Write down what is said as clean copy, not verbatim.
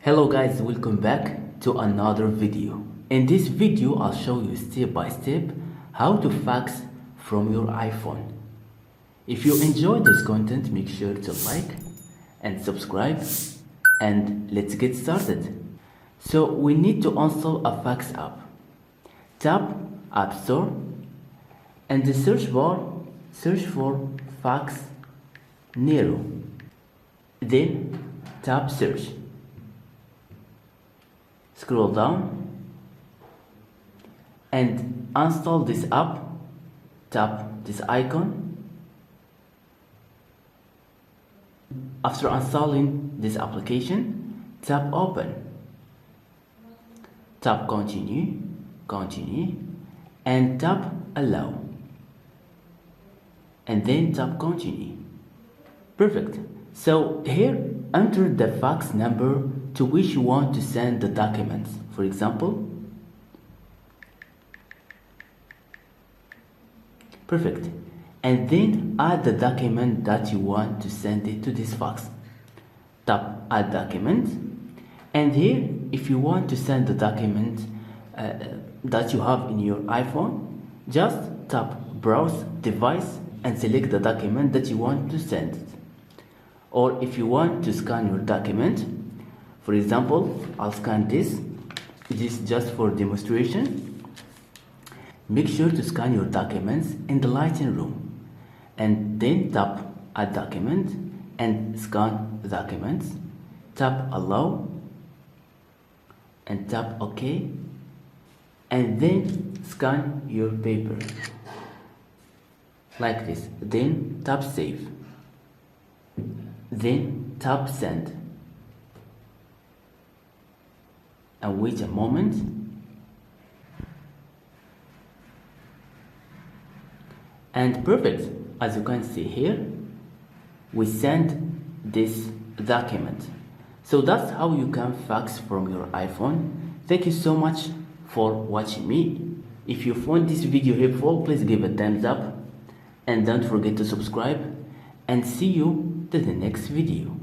Hello guys, welcome back to another video. In this video I'll show you step by step how to fax from your iPhone. If you enjoyed this content, make sure to like and subscribe, and let's get started. So we need to install a fax app. Tap App Store and the search bar search for fax Nero. Then tap search. Scroll down and install this app. Tap this icon. After installing this application, tap open. Tap continue, and tap allow. And then tap continue. Perfect. So here enter the fax number to which you want to send the documents. For example, perfect. And then add the document that you want to send it to this fax. Tap add document, and here if you want to send the document that you have in your iPhone, just tap browse device and select the document that you want to send it. Or if you want to scan your document, for example, I'll scan this. This is just for demonstration. Make sure to scan your documents in the lighting room, and then tap add document and scan the documents. Tap allow and tap OK, and then scan your paper like this. Then tap save. Then tap send and wait a moment. And perfect. As you can see here, we send this document. So that's how you can fax from your iPhone. Thank you so much for watching me. If you found this video helpful, please give a thumbs up and don't forget to subscribe, and see you to the next video.